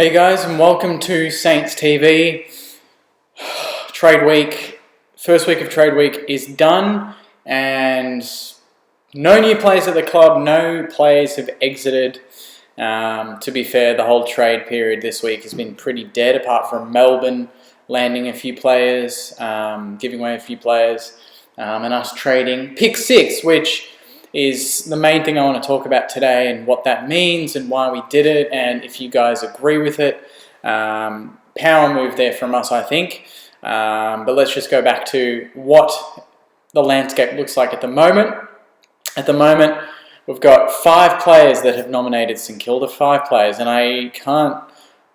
Hey guys, and welcome to Saints TV. Trade week, first week of trade week is done, and no new players at the club, no players have exited. To be fair, the whole trade period this week has been pretty dead, apart from Melbourne landing a few players, giving away a few players, and us trading pick 6, which is the main thing I want to talk about today, and what that means and why we did it, and if you guys agree with it. Power move there from us, I think. But let's just go back to what the landscape looks like at the moment. At the moment, we've got 5 players that have nominated St Kilda, 5 players, and I can't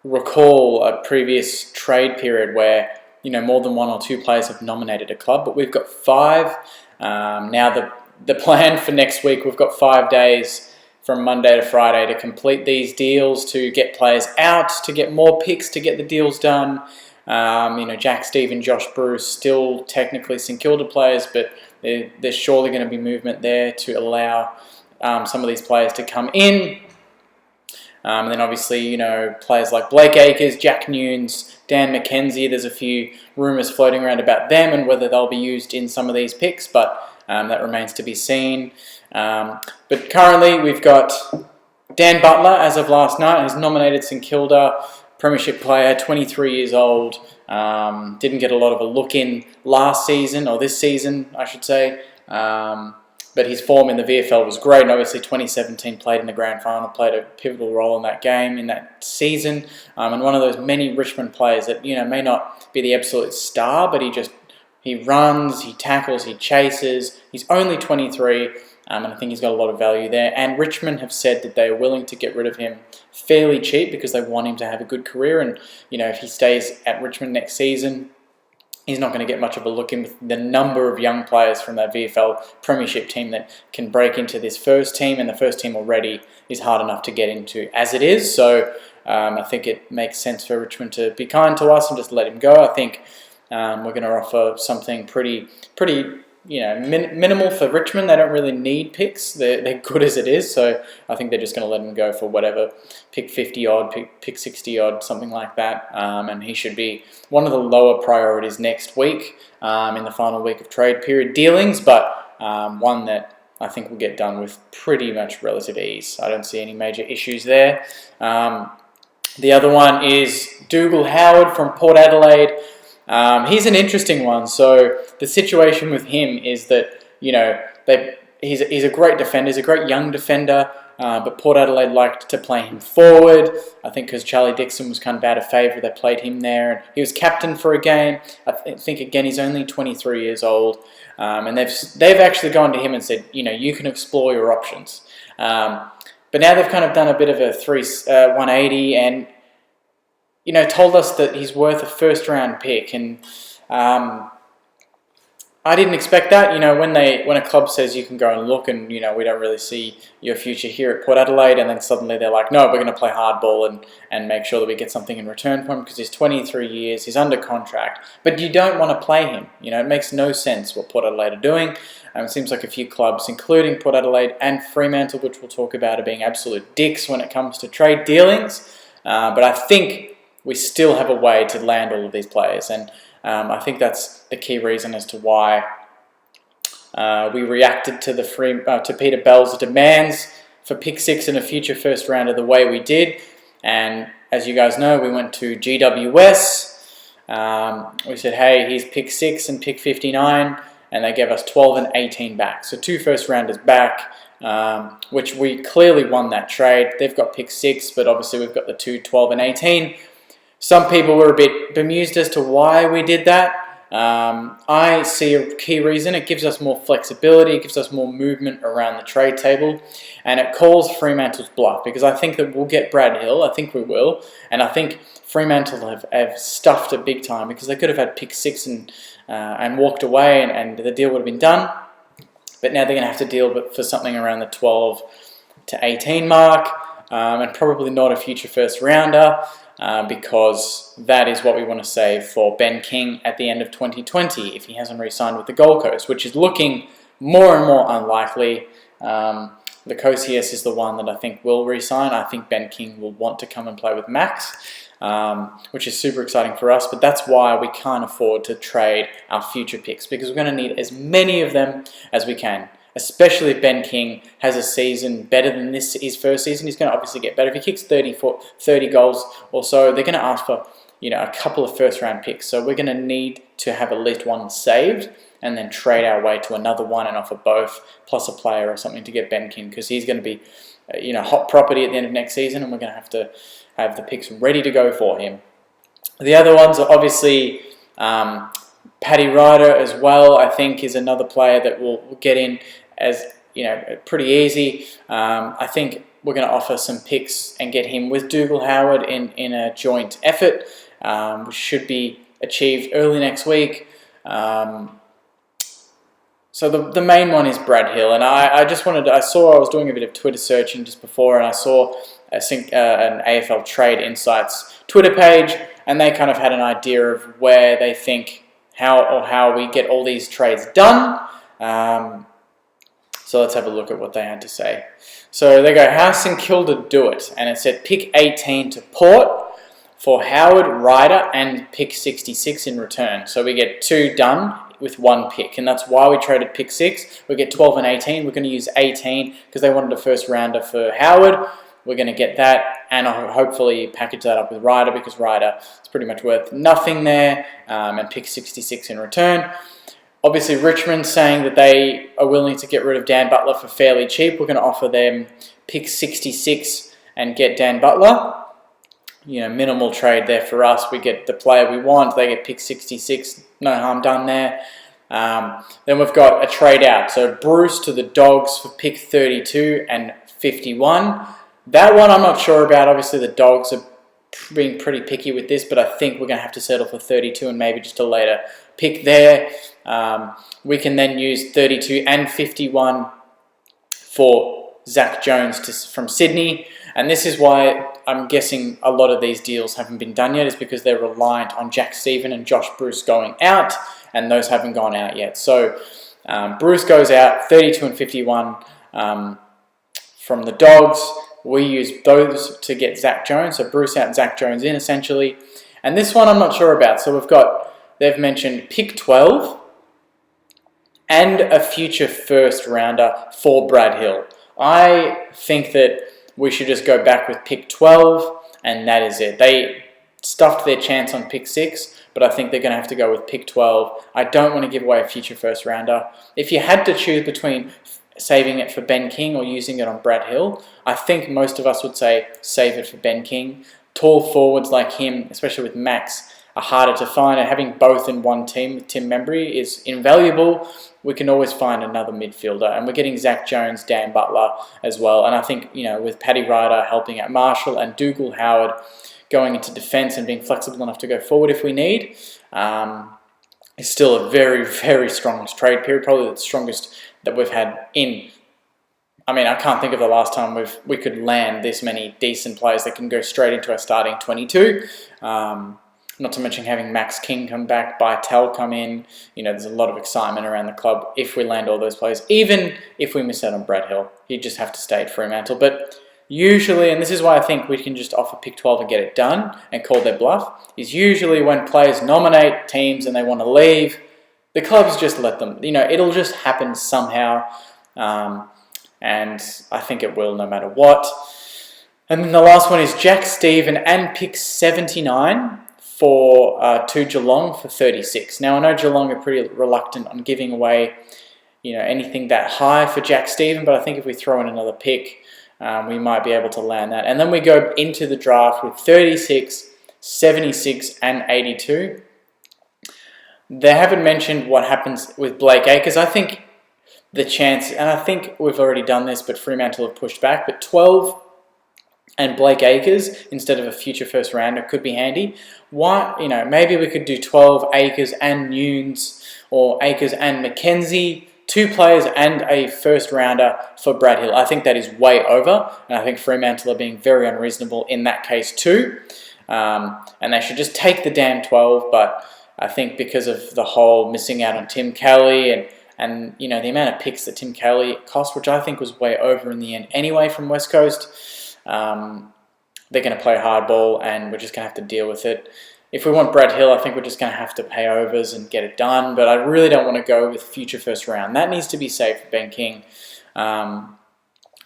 recall a previous trade period where more than 1 or 2 players have nominated a club, but we've got 5. Now the plan for next week, we've got 5 days from Monday to Friday to complete these deals, to get players out, to get more picks, to get the deals done. Jack Stephen, Josh Bruce, still technically St Kilda players, but there's surely going to be movement there to allow some of these players to come in. And then obviously, players like Blake Acres, Jack Nunes, Dan McKenzie, there's a few rumours floating around about them and whether they'll be used in some of these picks, but that remains to be seen. But currently we've got Dan Butler, as of last night, who's nominated St Kilda, Premiership player, 23 years old. Didn't get a lot of a look in last season, or this season I should say. But his form in the VFL was great, and obviously 2017 played in the grand final, played a pivotal role in that game, in that season, and one of those many Richmond players that may not be the absolute star, but he runs, he tackles, he chases. He's only 23, and I think he's got a lot of value there. And Richmond have said that they are willing to get rid of him fairly cheap because they want him to have a good career. And if he stays at Richmond next season, he's not going to get much of a look in with the number of young players from that VFL Premiership team that can break into this first team, and the first team already is hard enough to get into as it is. So I think it makes sense for Richmond to be kind to us and just let him go. I think we're going to offer something pretty minimal for Richmond. They don't really need picks. They're good as it is, so I think they're just going to let him go for whatever, pick 50 odd, pick 60 odd, something like that. And he should be one of the lower priorities next week in the final week of trade period dealings, but one that I think will get done with pretty much relative ease. I don't see any major issues there. The other one is Dougal Howard from Port Adelaide. He's an interesting one. So the situation with him is that he's a great defender, he's a great young defender, but Port Adelaide liked to play him forward. I think because Charlie Dixon was kind of out of favour, they played him there, and he was captain for a game. I think again he's only 23 years old, and they've actually gone to him and said, you can explore your options. But now they've kind of done a bit of a 180 and told us that he's worth a first-round pick, and I didn't expect that. When a club says you can go and look, and we don't really see your future here at Port Adelaide, and then suddenly they're like, no, we're going to play hardball and make sure that we get something in return for him because he's 23 years, he's under contract, but you don't want to play him. It makes no sense what Port Adelaide are doing. It seems like a few clubs, including Port Adelaide and Fremantle, which we'll talk about, are being absolute dicks when it comes to trade dealings. But I think we still have a way to land all of these players, and I think that's the key reason as to why we reacted to Peter Bell's demands for pick 6 in a future first rounder the way we did. And as you guys know, we went to GWS. We said, hey, here's pick 6 and pick 59, and they gave us 12 and 18 back. So 2 first rounders back, which we clearly won that trade. They've got pick 6, but obviously we've got the 2, 12 and 18. Some people were a bit bemused as to why we did that. I see a key reason. It gives us more flexibility, it gives us more movement around the trade table, and it calls Fremantle's bluff, because I think that we'll get Brad Hill. I think we will, and I think Fremantle have stuffed it big time, because they could have had pick 6 and walked away, and the deal would have been done. But now they're going to have to deal for something around the 12 to 18 mark, and probably not a future first rounder. Because that is what we want to save for Ben King at the end of 2020 if he hasn't re-signed with the Gold Coast, which is looking more and more unlikely. The Kosias is the one that I think will re-sign. I think Ben King will want to come and play with Max, which is super exciting for us. But that's why we can't afford to trade our future picks, because we're going to need as many of them as we can. Especially if Ben King has a season better than his first season, he's going to obviously get better. If he kicks 30 goals or so, they're going to ask for a couple of first-round picks. So we're going to need to have at least one saved and then trade our way to another one and offer both, plus a player or something to get Ben King, because he's going to be hot property at the end of next season, and we're going to have the picks ready to go for him. The other ones are obviously Paddy Ryder as well, I think, is another player that will get in as pretty easy. I think we're going to offer some picks and get him with Dougal Howard in a joint effort, which should be achieved early next week. So the main one is Brad Hill, and I was doing a bit of Twitter searching just before, and I saw an AFL Trade Insights Twitter page, and they kind of had an idea of where they think how we get all these trades done. So let's have a look at what they had to say. So they go, how St Kilda do it? And it said pick 18 to Port for Howard, Ryder, and pick 66 in return. So we get 2 done with 1 pick, and that's why we traded pick 6. We get 12 and 18. We're going to use 18 because they wanted a first rounder for Howard. We're going to get that, and I'll hopefully package that up with Ryder, because Ryder is pretty much worth nothing there, and pick 66 in return. Obviously, Richmond saying that they are willing to get rid of Dan Butler for fairly cheap. We're going to offer them pick 66 and get Dan Butler. Minimal trade there for us. We get the player we want. They get pick 66. No harm done there. Then we've got a trade out. So Bruce to the Dogs for pick 32 and 51. That one I'm not sure about. Obviously, the Dogs are being pretty picky with this, but I think we're going to have to settle for 32 and maybe just a later pick there. We can then use 32 and 51 for Zach Jones from Sydney. And this is why I'm guessing a lot of these deals haven't been done yet, is because they're reliant on Jack Stephen and Josh Bruce going out, and those haven't gone out yet. So Bruce goes out, 32 and 51 from the Dogs. We use those to get Zach Jones. So Bruce out and Zach Jones in, essentially. And this one I'm not sure about. So they've mentioned pick 12 and a future first rounder for Brad Hill. I think that we should just go back with pick 12, and that is it. They stuffed their chance on pick 6, but I think they're going to have to go with pick 12. I don't want to give away a future first rounder. If you had to choose between saving it for Ben King or using it on Brad Hill, I think most of us would say save it for Ben King. Tall forwards like him, especially with Max, are harder to find, and having both in one team with Tim Membry is invaluable. We can always find another midfielder, and we're getting Zach Jones, Dan Butler as well. And I think, with Paddy Ryder helping out Marshall and Dougal Howard going into defence and being flexible enough to go forward if we need, is still a very, very strong trade period, probably the strongest that we've had in. I can't think of the last time we could land this many decent players that can go straight into our starting 22. Not to mention having Max King come back, Bytel come in. There's a lot of excitement around the club if we land all those players. Even if we miss out on Brad Hill, he'd just have to stay at Fremantle. But usually, and this is why I think we can just offer pick 12 and get it done and call their bluff, is usually when players nominate teams and they want to leave, the clubs just let them. It'll just happen somehow. And I think it will no matter what. And then the last one is Jack Stephen and pick 79 to Geelong for 36. Now, I know Geelong are pretty reluctant on giving away anything that high for Jack Stephen, but I think if we throw in another pick, we might be able to land that. And then we go into the draft with 36, 76, and 82. They haven't mentioned what happens with Blake Acres. I think the chance, and I think we've already done this, but Fremantle have pushed back, but 12 and Blake Acres instead of a future first rounder could be handy. Why? Maybe we could do 12 Acres and Nunes, or Acres and McKenzie, 2 players and a first rounder for Brad Hill. I think that is way over, and I think Fremantle are being very unreasonable in that case too. And they should just take the damn 12, but I think because of the whole missing out on Tim Kelly and and the amount of picks that Tim Kelly cost, which I think was way over in the end anyway from West Coast. They're going to play hardball, and we're just going to have to deal with it. If we want Brad Hill, I think we're just going to have to pay overs and get it done. But I really don't want to go with future first round. That needs to be safe for Ben King. And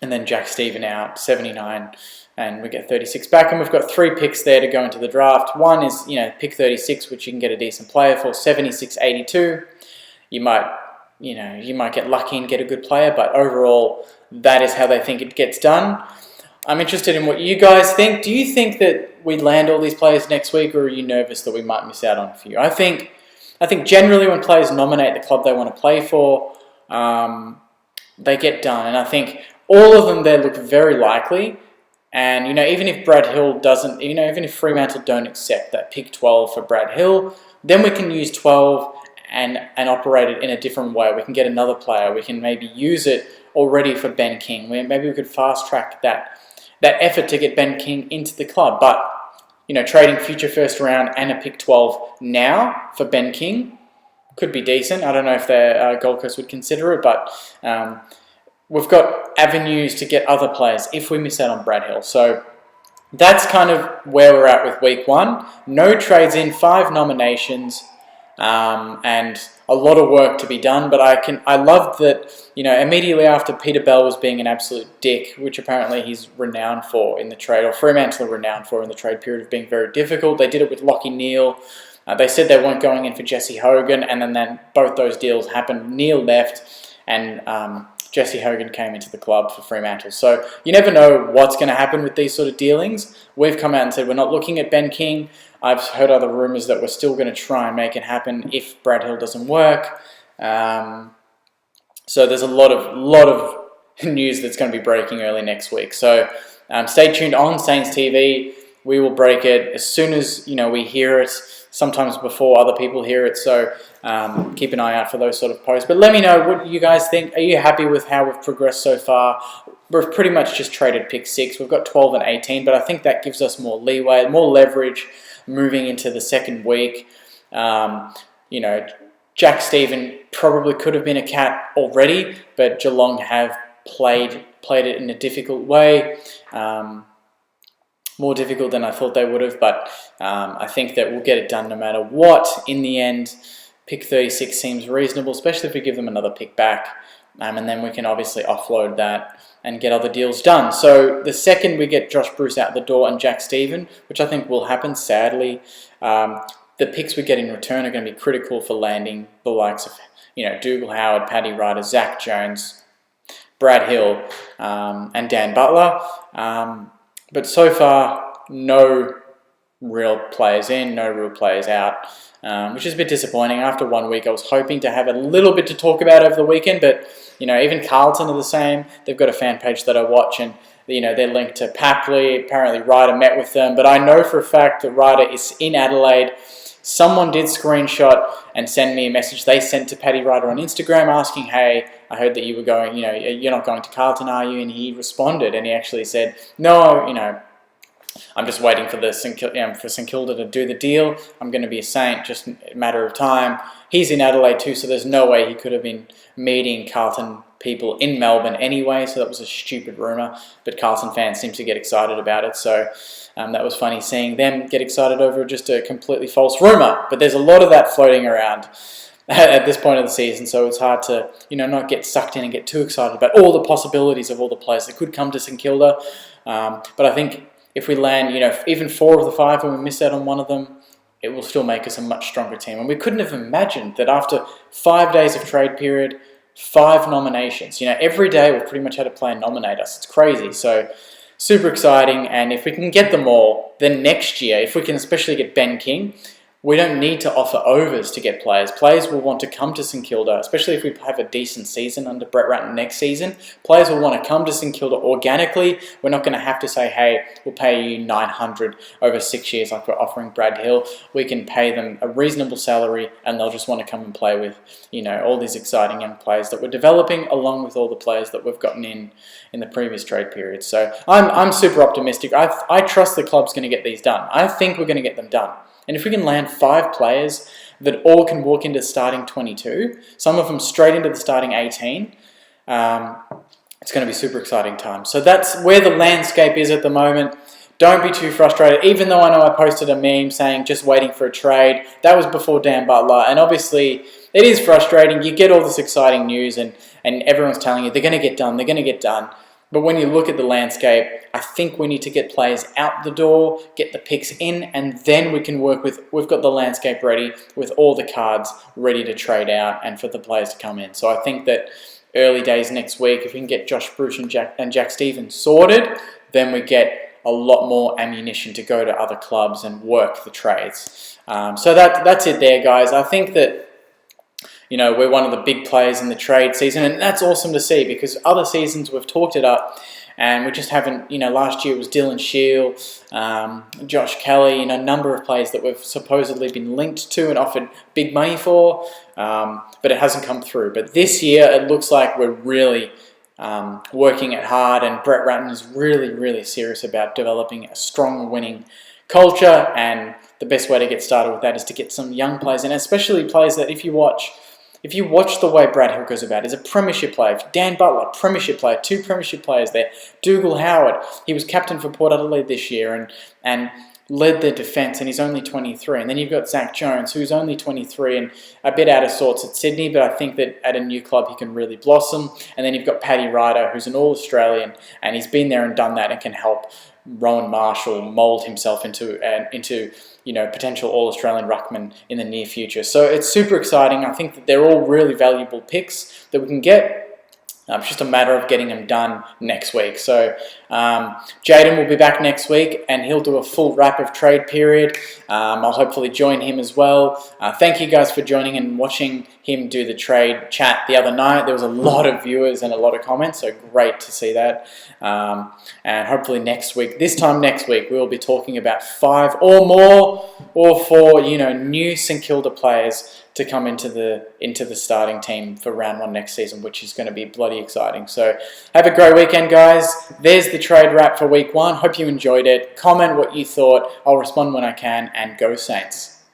then Jack Stephen out, 79, and we get 36 back. And we've got 3 picks there to go into the draft. One is, pick 36, which you can get a decent player for, 76.82. You might get lucky and get a good player, but overall, that is how they think it gets done. I'm interested in what you guys think. Do you think that we land all these players next week, or are you nervous that we might miss out on a few? I think generally when players nominate the club they want to play for, they get done. And I think all of them there look very likely. And, even if Brad Hill doesn't, even if Fremantle don't accept that pick 12 for Brad Hill, then we can use 12 and operate it in a different way. We can get another player. We can maybe use it already for Ben King. Maybe we could fast track that effort to get Ben King into the club. But, trading future first round and a pick 12 now for Ben King could be decent. I don't know if the Gold Coast would consider it, but we've got avenues to get other players if we miss out on Brad Hill. So that's kind of where we're at with week 1. No trades in, 5 nominations, and a lot of work to be done. But I loved that, immediately after Peter Bell was being an absolute dick, which apparently he's renowned for in the trade, or Fremantle are renowned for in the trade period of being very difficult. They did it with Lachie Neale. They said they weren't going in for Jesse Hogan, and then both those deals happened. Neale left, and Jesse Hogan came into the club for Fremantle. So you never know what's going to happen with these sort of dealings. We've come out and said we're not looking at Ben King. I've heard other rumours that we're still going to try and make it happen if Brad Hill doesn't work. So there's a lot of news that's going to be breaking early next week. So stay tuned on Saints TV. We will break it as soon as we hear it, sometimes before other people hear it. So keep an eye out for those sort of posts. But let me know what you guys think. Are you happy with how we've progressed so far? We've pretty much just traded pick 6. We've got 12 and 18, but I think that gives us more leeway, more leverage moving into the second week. Jack Stephen probably could have been a cat already, but Geelong have played it in a difficult way. More difficult than I thought they would have, but I think that we'll get it done no matter what. In the end, pick 36 seems reasonable, especially if we give them another pick back, and then we can obviously offload that and get other deals done. So the second we get Josh Bruce out the door and Jack Stephen, which I think will happen, sadly, the picks we get in return are going to be critical for landing the likes of Dougal Howard, Paddy Ryder, Zach Jones, Brad Hill, and Dan Butler. But so far, no real players in, no real players out, which is a bit disappointing. After 1 week, I was hoping to have a little bit to talk about over the weekend, but even Carlton are the same. They've got a fan page that I watch, and they're linked to Papley. Apparently, Ryder met with them, but I know for a fact that Ryder is in Adelaide. Someone did screenshot and send me a message they sent to Paddy Ryder on Instagram asking, "Hey, I heard that you were going, you're not going to Carlton, are you?" And he responded, and he actually said, "No, I'm just waiting for for St Kilda to do the deal. I'm going to be a Saint, just a matter of time." He's in Adelaide too, so there's no way he could have been meeting Carlton people in Melbourne anyway, so that was a stupid rumour. But Carlton fans seem to get excited about it, so that was funny seeing them get excited over just a completely false rumour. But there's a lot of that floating around at this point of the season, so it's hard to not get sucked in and get too excited about all the possibilities of all the players that could come to St Kilda. But I think if we land, even 4 of the 5 and we miss out on one of them, it will still make us a much stronger team. And we couldn't have imagined that after 5 days of trade period, 5 nominations. Every day we've pretty much had a player nominate us. It's crazy. So super exciting. And if we can get them all, then next year, if we can especially get Ben King, we don't need to offer overs to get players. Players will want to come to St Kilda, especially if we have a decent season under Brett Ratton next season. Players will want to come to St Kilda organically. We're not going to have to say, "Hey, we'll pay you $900 over 6 years like we're offering Brad Hill." We can pay them a reasonable salary, and they'll just want to come and play with, all these exciting young players that we're developing, along with all the players that we've gotten in the previous trade period. So I'm super optimistic. I trust the club's going to get these done. I think we're going to get them done. And if we can land 5 players that all can walk into starting 22. Some of them straight into the starting 18. It's going to be super exciting time. So that's where the landscape is at the moment. Don't be too frustrated. Even though I know I posted a meme saying just waiting for a trade. That was before Dan Butler. And obviously it is frustrating. You get all this exciting news and everyone's telling you they're going to get done. They're going to get done. But when you look at the landscape, I think we need to get players out the door, get the picks in, and then we can work with, we've got the landscape ready with all the cards ready to trade out and for the players to come in. So I think that early days next week, if we can get Josh Bruce and Jack Stevens sorted, then we get a lot more ammunition to go to other clubs and work the trades. So that's it there, guys. I think that we're one of the big players in the trade season, and that's awesome to see because other seasons we've talked it up and we just haven't, last year it was Dylan Shield, Josh Kelly, a number of players that we've supposedly been linked to and offered big money for, but it hasn't come through. But this year it looks like we're really working it hard, and Brett Ratton is really, really serious about developing a strong winning culture, and the best way to get started with that is to get some young players, and especially players that if you watch the way Brad Hill goes about, is a premiership player. Dan Butler, premiership player, 2 premiership players there. Dougal Howard, he was captain for Port Adelaide this year and led their defence, and he's only 23. And then you've got Zach Jones, who's only 23 and a bit out of sorts at Sydney, but I think that at a new club he can really blossom. And then you've got Paddy Ryder, who's an All-Australian, and he's been there and done that and can help Rowan Marshall mould himself into potential All-Australian ruckman in the near future. So it's super exciting. I think that they're all really valuable picks that we can get. It's just a matter of getting them done next week. So Jaden will be back next week and he'll do a full wrap of trade period. I'll hopefully join him as well. Thank you guys for joining and watching him do the trade chat the other night. There was a lot of viewers and a lot of comments, so great to see that. And hopefully this time next week, we'll be talking about 5 or more or 4, new St Kilda players to come into the starting team for round 1 next season, which is going to be bloody exciting. So have a great weekend, guys. There's the trade wrap for week 1. Hope you enjoyed it. Comment what you thought. I'll respond when I can, and go Saints.